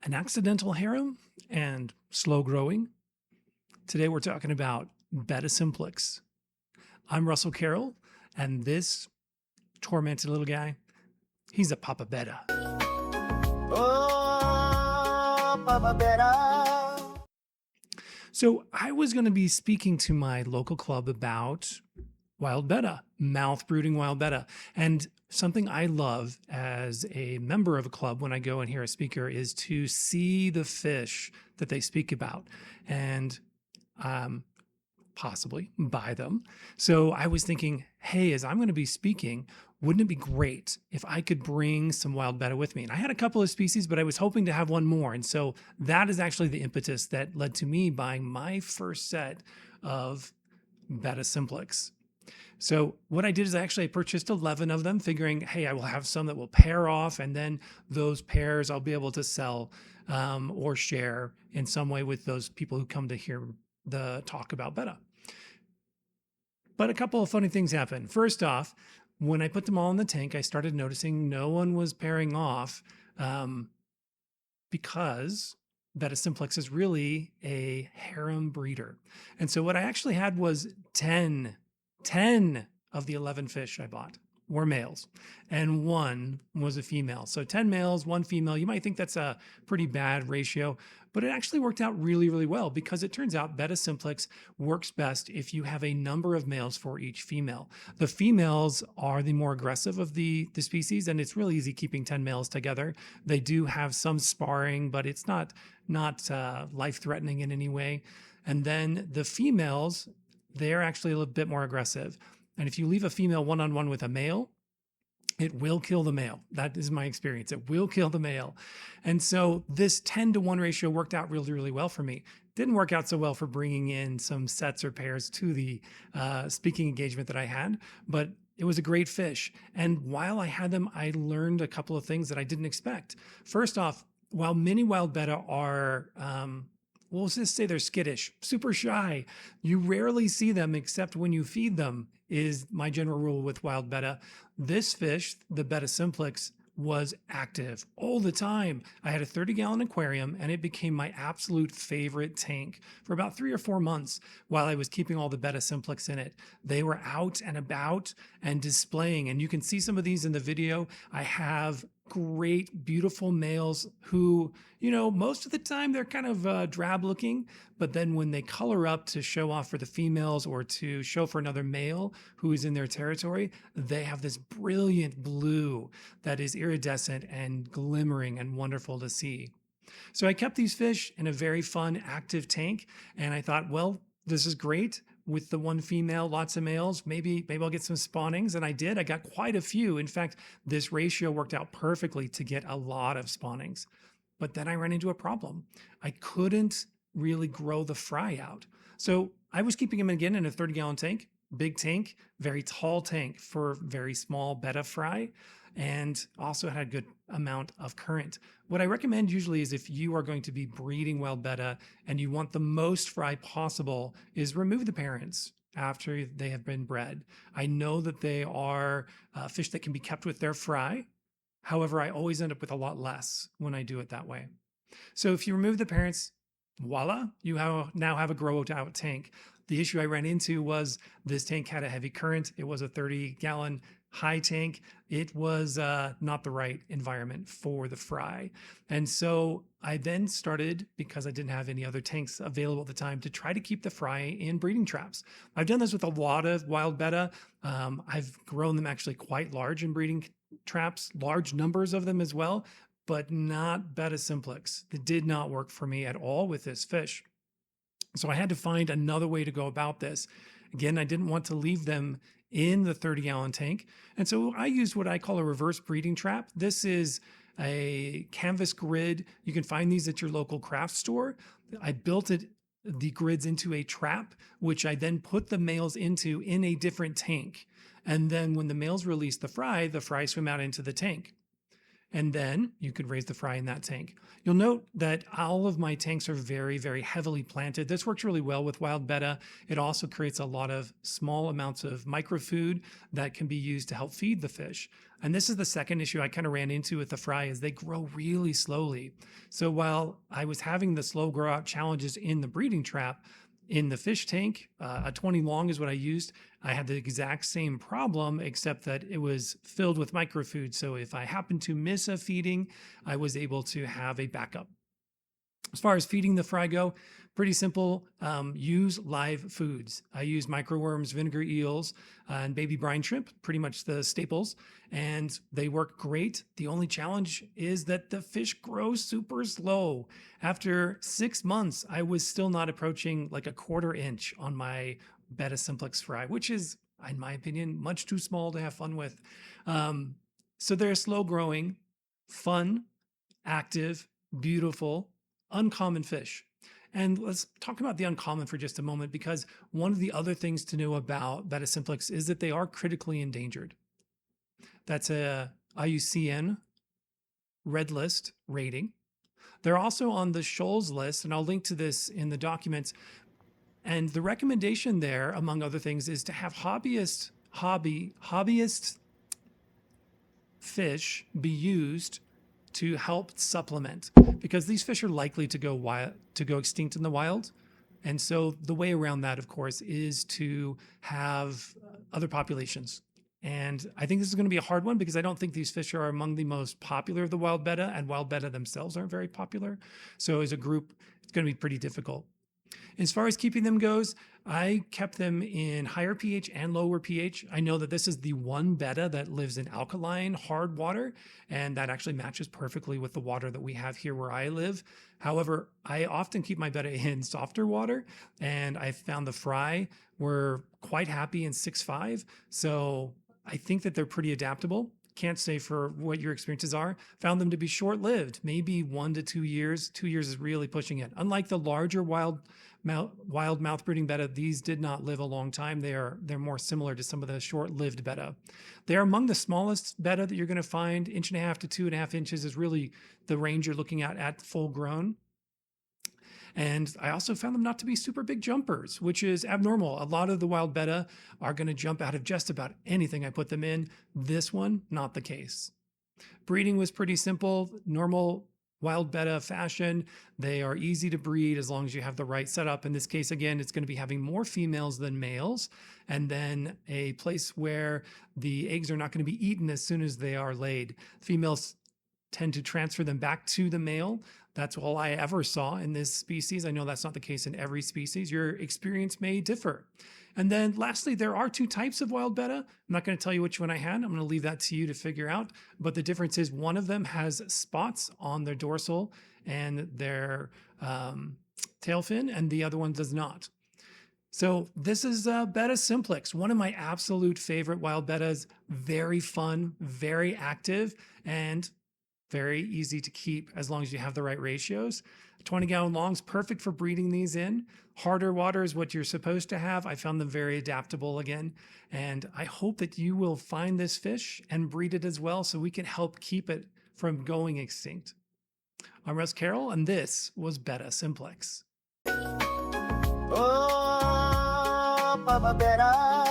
An accidental harem and slow growing. Today we're talking about Betta simplex. I'm Russell Carroll, and this tormented little guy, he's a Papa Betta. Oh, Papa Betta. So I was going to be speaking to my local club about wild Betta, mouth-brooding wild Betta. And something I love as a member of a club when I go and hear a speaker is to see the fish that they speak about and possibly buy them. So I was thinking, hey, as I'm going to be speaking, wouldn't it be great if I could bring some wild Betta with me? And I had a couple of species, but I was hoping to have one more. And so that is actually the impetus that led to me buying my first set of Betta simplex. So what I did is I purchased 11 of them, figuring, hey, I will have some that will pair off, and then those pairs I'll be able to sell or share in some way with those people who come to hear the talk about Betta. But a couple of funny things happened. First off, when I put them all in the tank, I started noticing no one was pairing off because Betta simplex is really a harem breeder. And so what I actually had was 10 of the 11 fish I bought were males, and one was a female. So 10 males, one female. You might think that's a pretty bad ratio, but it actually worked out really, really well, because it turns out Betta simplex works best if you have a number of males for each female. The females are the more aggressive of the species, and it's really easy keeping 10 males together. They do have some sparring, but it's not life-threatening in any way. And then the females, they're actually a little bit more aggressive. And if you leave a female one-on-one with a male, it will kill the male. That is my experience. It will kill the male. And so this 10-to-1 ratio worked out really, really well for me. Didn't work out so well for bringing in some sets or pairs to the speaking engagement that I had, but it was a great fish. And while I had them, I learned a couple of things that I didn't expect. First off, while many wild Betta are we'll just say they're skittish, super shy. You rarely see them except when you feed them, is my general rule with wild Betta. This fish, the Betta simplex, was active all the time. I had a 30-gallon aquarium, and it became my absolute favorite tank for about 3 or 4 months while I was keeping all the Betta simplex in it. They were out and about and displaying, and you can see some of these in the video. I have great, beautiful males who, most of the time they're kind of drab looking, but then when they color up to show off for the females or to show for another male who is in their territory, they have this brilliant blue that is iridescent and glimmering and wonderful to see. So I kept these fish in a very fun, active tank, and I thought, well, this is great. With the one female, lots of males, maybe I'll get some spawnings. And I did. I got quite a few. In fact, this ratio worked out perfectly to get a lot of spawnings. But then I ran into a problem. I couldn't really grow the fry out. So I was keeping them again in a 30-gallon tank, big tank, very tall tank for very small Betta fry, and also had a good amount of current. What I recommend usually is if you are going to be breeding wild Betta and you want the most fry possible, is remove the parents after they have been bred. I know that they are fish that can be kept with their fry. However, I always end up with a lot less when I do it that way. So if you remove the parents, voila, you now have a grow out tank. The issue I ran into was this tank had a heavy current. It was a 30-gallon high tank. It was not the right environment for the fry. And so I then started, because I didn't have any other tanks available at the time, to try to keep the fry in breeding traps. I've done this with a lot of wild Betta. I've grown them actually quite large in breeding traps, large numbers of them as well, but not Betta simplex. It did not work for me at all with this fish. So I had to find another way to go about this. Again, I didn't want to leave them in the 30-gallon tank. And so I used what I call a reverse breeding trap. This is a canvas grid. You can find these at your local craft store. I built the grids into a trap, which I then put the males into in a different tank. And then when the males release the fry swim out into the tank. And then you could raise the fry in that tank. You'll note that all of my tanks are very, very heavily planted. This works really well with wild betta. It also creates a lot of small amounts of microfood that can be used to help feed the fish. And this is the second issue I kind of ran into with the fry is they grow really slowly. So while I was having the slow grow out challenges in the breeding trap, in the fish tank, a 20 long is what I used. I had the exact same problem, except that it was filled with microfood. So if I happened to miss a feeding, I was able to have a backup. As far as feeding the fry go, pretty simple. Use live foods. I use microworms, vinegar eels, and baby brine shrimp, pretty much the staples, and they work great. The only challenge is that the fish grow super slow. After 6 months, I was still not approaching like a 1/4 inch on my Betta simplex fry, which is, in my opinion, much too small to have fun with. So they're slow growing, fun, active, beautiful, uncommon fish. And let's talk about the uncommon for just a moment, because one of the other things to know about Betta simplex is that they are critically endangered. That's a IUCN red list rating. They're also on the shoals list, and I'll link to this in the documents. And the recommendation there, among other things, is to have hobbyist fish be used to help supplement, because these fish are likely to go extinct in the wild. And so the way around that, of course, is to have other populations. And I think this is going to be a hard one because I don't think these fish are among the most popular of the wild betta, and wild betta themselves aren't very popular. So as a group, it's going to be pretty difficult. As far as keeping them goes, I kept them in higher pH and lower pH. I know that this is the one betta that lives in alkaline, hard water, and that actually matches perfectly with the water that we have here where I live. However, I often keep my betta in softer water, and I found the fry were quite happy in 6.5. So I think that they're pretty adaptable. Can't say for what your experiences are. Found them to be short-lived, maybe 1 to 2 years. 2 years is really pushing it. Unlike the larger wild mouth-brooding betta, these did not live a long time. They're more similar to some of the short-lived betta. They're among the smallest betta that you're going to find. 1.5 to 2.5 inches is really the range you're looking at full grown. And I also found them not to be super big jumpers, which is abnormal. A lot of the wild betta are going to jump out of just about anything I put them in. This one, not the case. Breeding was pretty simple, normal wild betta fashion. They are easy to breed as long as you have the right setup. In this case, again, it's going to be having more females than males, and then a place where the eggs are not going to be eaten as soon as they are laid. Females tend to transfer them back to the male. That's all I ever saw in this species. I know that's not the case in every species. Your experience may differ. And then lastly, there are 2 types of wild betta. I'm not going to tell you which one I had. I'm going to leave that to you to figure out. But the difference is one of them has spots on their dorsal and their tail fin, and the other one does not. So this is Betta simplex, one of my absolute favorite wild bettas. Very fun, very active, and very easy to keep as long as you have the right ratios. 20-gallon longs, perfect for breeding these in. Harder water is what you're supposed to have. I found them very adaptable again. And I hope that you will find this fish and breed it as well so we can help keep it from going extinct. I'm Russ Carroll, and this was Betta simplex. Oh, Papa Betta.